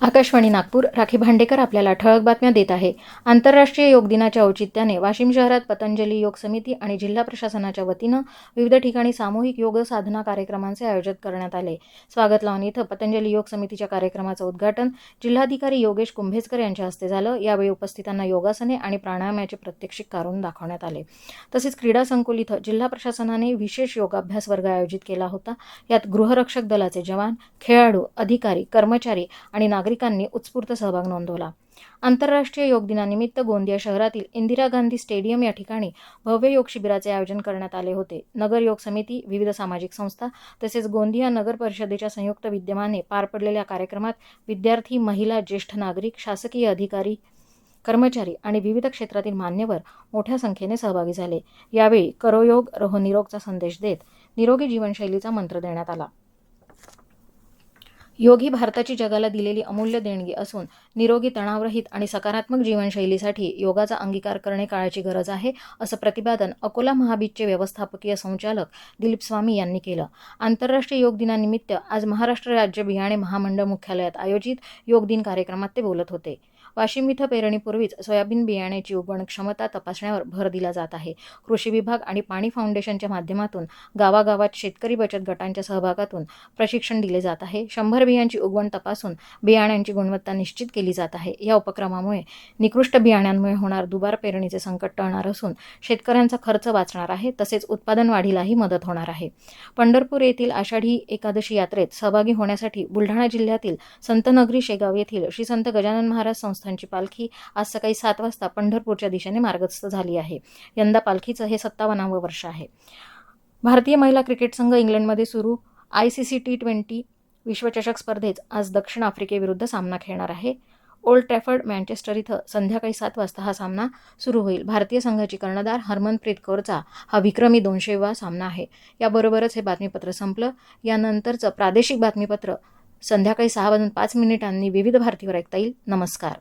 आकाशवाणी नागपूर. राखी भांडेकर आपल्याला ठळक बातम्या देत आहे. आंतरराष्ट्रीय योग दिनाच्या औचित्याने वाशिम शहरात पतंजली योग समिती आणि जिल्हा प्रशासनाच्या वतीनं विविध ठिकाणी सामूहिक योग साधना कार्यक्रमांचे आयोजन करण्यात आले. स्वागत लावणी इथं पतंजली योग समितीच्या कार्यक्रमाचं उद्घाटन जिल्हाधिकारी योगेश कुंभेजकर यांच्या हस्ते झालं. यावेळी उपस्थितांना योगासने आणि प्राणायामाचे प्रात्यक्षिक करून दाखवण्यात आले. तसेच क्रीडा संकुल इथं जिल्हा प्रशासनाने विशेष योगाभ्यास वर्ग आयोजित केला होता. यात गृहरक्षक दलाचे जवान, खेळाडू, अधिकारी, कर्मचारी आणि नागरिकांनी उत्स्फूर्त सहभाग नोंदवला. आंतरराष्ट्रीय योग दिनानिमित्त गोंदिया शहरातील इंदिरा गांधी स्टेडियम या ठिकाणी भव्य योग शिबिराचे आयोजन करण्यात आले होते. नगर योग समिती, विविध सामाजिक संस्था तसेच गोंदिया नगर परिषदेच्या संयुक्त विद्यमाने पार पडलेल्या कार्यक्रमात विद्यार्थी, महिला, ज्येष्ठ नागरिक, शासकीय अधिकारी, कर्मचारी आणि विविध क्षेत्रातील मान्यवर मोठ्या संख्येने सहभागी झाले. यावेळी करो योग, रहो निरोगचा संदेश देत निरोगी जीवनशैलीचा मंत्र देण्यात आला. योग ही भारताची जगाला दिलेली अमूल्य देणगी असून निरोगी, तणावरहित आणि सकारात्मक जीवनशैलीसाठी योगाचा अंगीकार करणे काळाची गरज आहे, असं प्रतिपादन अकोला महाबीजचे व्यवस्थापकीय संचालक दिलीप स्वामी यांनी केलं. आंतरराष्ट्रीय योग दिनानिमित्त आज महाराष्ट्र राज्य बियाणे महामंडळ मुख्यालयात आयोजित योग दिन कार्यक्रमात ते बोलत होते. वाशिम इथं पेरणीपूर्वीच सोयाबीन बियाण्याची उगवण क्षमता तपासण्यावर भर दिला जात आहे. कृषी विभाग आणि पाणी फाउंडेशनच्या माध्यमातून गावागावात शेतकरी बचत गटांच्या सहभागातून प्रशिक्षण दिले जात आहे. 100 बियांची उगवण तपासून बियाण्यांची गुणवत्ता निश्चित केली जात आहे. या उपक्रमामुळे निकृष्ट बियाण्यांमुळे होणार दुबार पेरणीचे संकट टळणार असून शेतकऱ्यांचा खर्च वाचणार आहे. तसेच उत्पादन वाढीलाही मदत होणार आहे. पंढरपूर येथील आषाढी एकादशी यात्रेत सहभागी होण्यासाठी बुलढाणा जिल्ह्यातील संतनगरी शेगाव येथील श्री संत गजानन महाराज संस्थांची पालखी आज सकाळी 7 वाजता पंढरपूरच्या दिशेने मार्गस्थ झाली आहे. यंदा पालखीचं हे 57वं वर्ष आहे. भारतीय महिला क्रिकेट संघ इंग्लंडमध्ये सुरू ICC T20 विश्वचषक स्पर्धेत आज दक्षिण आफ्रिकेविरुद्ध सामना खेळणार आहे. ओल्ड ट्रॅफर्ड, मँचेस्टर इथं संध्याकाळी 7 वाजता हा सामना सुरू होईल. भारतीय संघाची कर्णधार हरमनप्रीत कौरचा हा विक्रमी 200वा सामना आहे. याबरोबरच हे बातमीपत्र संपलं. यानंतरचं प्रादेशिक बातमीपत्र संध्याकाळी 6:05 विविध भारतीवर ऐकता येईल. नमस्कार.